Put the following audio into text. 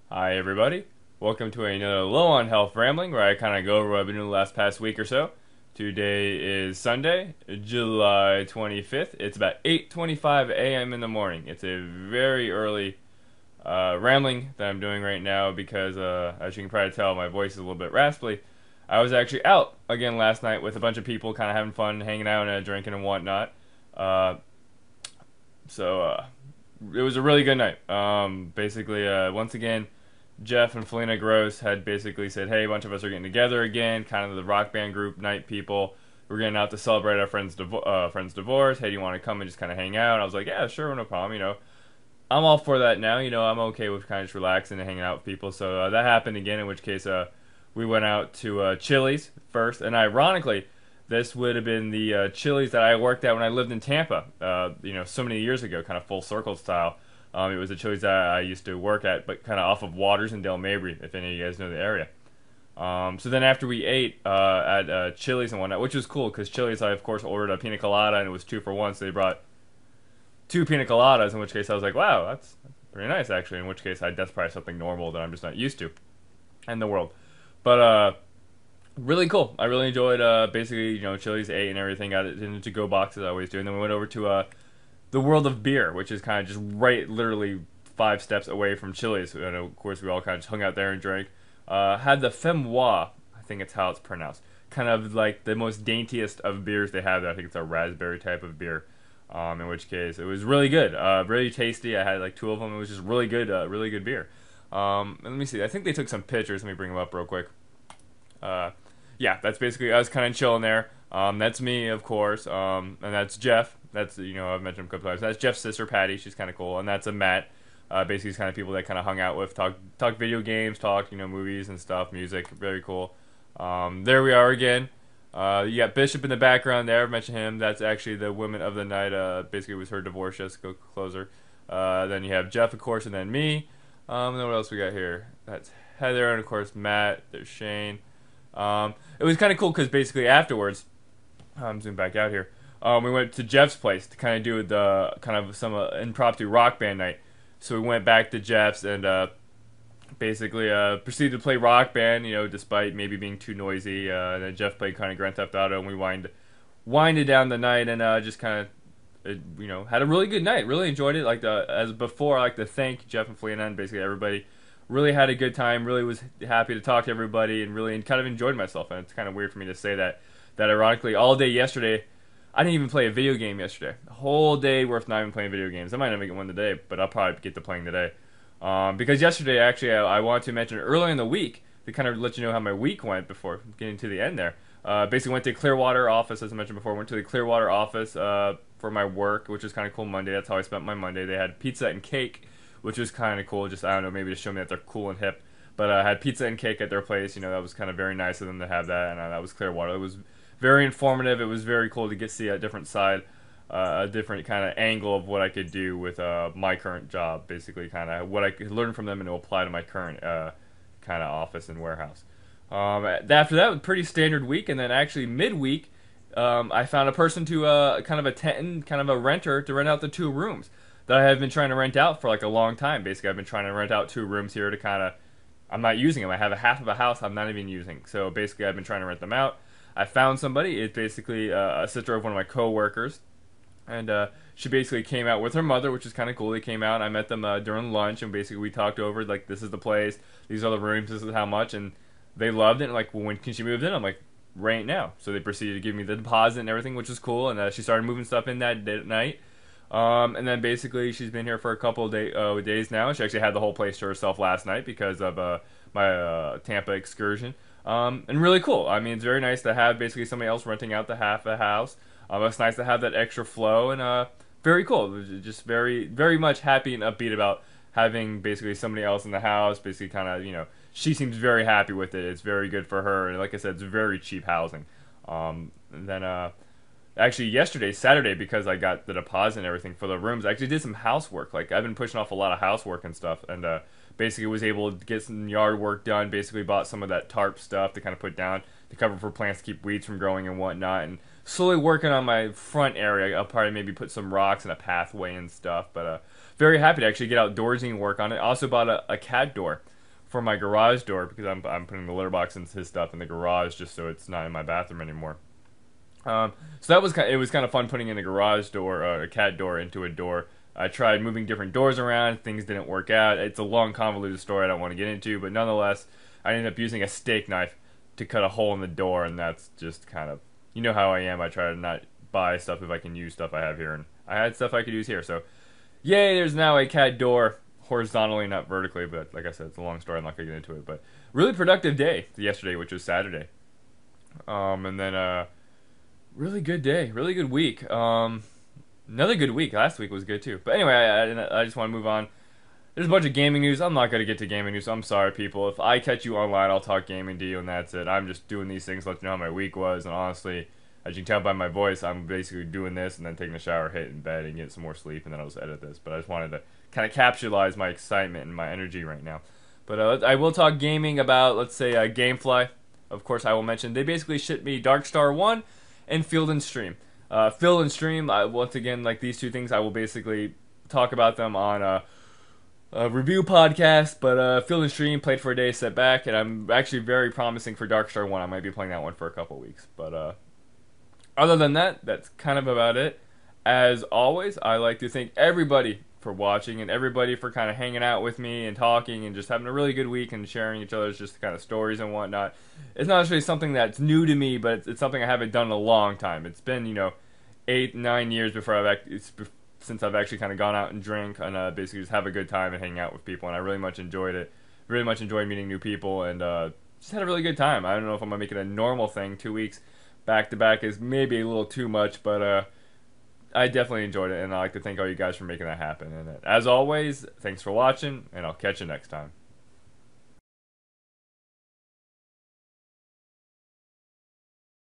Hi, everybody. Welcome to another Low on Health Rambling, where I kind of go over what I've been doing the last past week or so. Today is Sunday, July 25th. It's about 8:25 a.m. in the morning. It's a very early rambling that I'm doing right now because, as you can probably tell, my voice is a little bit raspy. I was actually out again last night with a bunch of people, kind of having fun, hanging out and drinking and whatnot. Uh, so it was a really good night. Basically, once again, Jeff and Felina Gross had basically said, "Hey, a bunch of us are getting together again, kind of the rock band group night people. We're getting out to celebrate our friend's divorce. Hey, do you want to come and just kind of hang out?" And I was like, "Yeah, sure, no problem. I'm all for that now. I'm okay with kind of just relaxing and hanging out with people." So that happened again. In which case, we went out to Chili's first, and ironically, this would have been the Chili's that I worked at when I lived in Tampa. So many years ago, kind of full circle style. It was a Chili's that I used to work at, but kind of off of Waters and Del Mabry, if any of you guys know the area. So then after we ate at Chili's and whatnot, which was cool because Chili's, I of course ordered a pina colada and it was 2 for 1, so they brought two pina coladas. In which case I was like, wow, that's pretty nice actually. In which case that's probably something normal that I'm just not used to in the world. But really cool. I really enjoyed basically Chili's ate and everything. Got it into go boxes I always do, and then we went over to the world of beer, which is kind of just right, literally 5 steps away from Chili's. And of course, we all kind of just hung out there and drank. Had the Framboise, I think it's how it's pronounced. Kind of like the most daintiest of beers they have there. I think it's a raspberry type of beer. In which case, it was really good, really tasty. I had like 2 of them. It was just really good beer. And let me see. I think they took some pictures. Let me bring them up real quick. Uh, yeah, that's basically us kind of chilling there. That's me, of course, and that's Jeff. That's I've mentioned him a couple times. That's Jeff's sister Patty. She's kind of cool, and that's a Matt. Basically, he's kind of people that kind of hung out with, talk video games, talk movies and stuff, music. Very cool. There we are again. You got Bishop in the background there. I mentioned him. That's actually the woman of the night. Basically, it was her divorce. Just go closer. Then you have Jeff, of course, and then me. And then what else we got here? That's Heather, and of course Matt. There's Shane. It was kind of cool because basically afterwards, I'm zooming back out here. We went to Jeff's place to kind of do the kind of some impromptu rock band night. So we went back to Jeff's and basically proceeded to play rock band. Despite maybe being too noisy. And then Jeff played kind of Grand Theft Auto, and we winded down the night and just kind of had a really good night. Really enjoyed it. Like as before, I like to thank Jeff and Fleena and basically everybody. Really had a good time. Really was happy to talk to everybody, and really kind of enjoyed myself. And it's kind of weird for me to say that. That ironically, all day yesterday, I didn't even play a video game yesterday. A whole day worth not even playing video games. I might not make it one today, but I'll probably get to playing today. Because yesterday, actually, I wanted to mention earlier in the week to kind of let you know how my week went before getting to the end there. Basically, went to Clearwater office, as I mentioned before. Went to the Clearwater office for my work, which was kind of cool Monday. That's how I spent my Monday. They had pizza and cake, which was kind of cool. Just, I don't know, maybe to show me that they're cool and hip. But I had pizza and cake at their place. That was kind of very nice of them to have that. And that was Clearwater. It was very informative. It was very cool to see a different side, a different kind of angle of what I could do with my current job. Basically, kind of what I could learn from them and to apply to my current kind of office and warehouse. After that, pretty standard week. And then actually midweek, I found a person to kind of attend, kind of a renter to rent out the 2 rooms that I have been trying to rent out for like a long time. Basically, I've been trying to rent out 2 rooms here to kind of, I'm not using them. I have a half of a house I'm not even using. So basically, I've been trying to rent them out. I found somebody. It's basically a sister of one of my coworkers, and she basically came out with her mother, which is kind of cool. They came out. I met them during lunch, and basically we talked over like, this is the place, these are the rooms, this is how much, and they loved it. And like, well, when can she move in? I'm like, right now. So they proceeded to give me the deposit and everything, which was cool. And she started moving stuff in that night. And then basically she's been here for a couple of days now. She actually had the whole place to herself last night because of my Tampa excursion. And really cool. I mean, it's very nice to have basically somebody else renting out the half of the house. It's nice to have that extra flow, and very cool. Just very, very much happy and upbeat about having basically somebody else in the house. Basically, kind of, she seems very happy with it. It's very good for her, and like I said, it's very cheap housing. And then actually yesterday, Saturday, because I got the deposit and everything for the rooms, I actually did some housework. Like, I've been pushing off a lot of housework and stuff, and basically was able to get some yard work done. Basically bought some of that tarp stuff to kind of put down to cover for plants to keep weeds from growing and whatnot, and slowly working on my front area. I'll probably maybe put some rocks and a pathway and stuff, but very happy to actually get outdoorsy and work on it. Also bought a cat door. for my garage door because I'm putting the litter box and his stuff in the garage just so it's not in my bathroom anymore. So that was it was kind of fun putting in a garage door, a cat door into a door. I tried moving different doors around. Things didn't work out. It's a long, convoluted story I don't want to get into, but nonetheless, I ended up using a steak knife to cut a hole in the door, and that's just kind of, you know how I am. I try to not buy stuff if I can use stuff I have here, and I had stuff I could use here. So, yay, there's now a cat door horizontally, not vertically, but like I said, it's a long story. I'm not going to get into it, but really productive day yesterday, which was Saturday. And then, really good day, really good week. Another good week. Last week was good too. But anyway, I just want to move on. There's a bunch of gaming news. I'm not going to get to gaming news. So I'm sorry, people. If I catch you online, I'll talk gaming to you, and that's it. I'm just doing these things to let you know how my week was. And honestly, as you can tell by my voice, I'm basically doing this and then taking a shower, hitting bed, and getting some more sleep, and then I'll just edit this. But I just wanted to kind of capitalize my excitement and my energy right now. But I will talk gaming about, let's say, GameFly. Of course, I will mention they basically shipped me Darkstar 1 and Field and Stream. Field and Stream, once again, like these two things, I will basically talk about them on a review podcast, but Field and Stream, played for a day, set back, and I'm actually very promising for Darkstar 1. I might be playing that one for a couple weeks. But other than that, that's kind of about it. As always, I like to thank everybody for watching and everybody for kind of hanging out with me and talking and just having a really good week and sharing each other's just kind of stories and whatnot. It's not actually something that's new to me, but it's something I haven't done in a long time. It's been, 8-9 years since I've actually kind of gone out and drink and basically just have a good time and hang out with people, and I really much enjoyed it. Really much enjoyed meeting new people and just had a really good time. I don't know if I'm going to make it a normal thing. 2 weeks back to back is maybe a little too much, but I definitely enjoyed it, and I'd like to thank all you guys for making that happen. And as always, thanks for watching, and I'll catch you next time.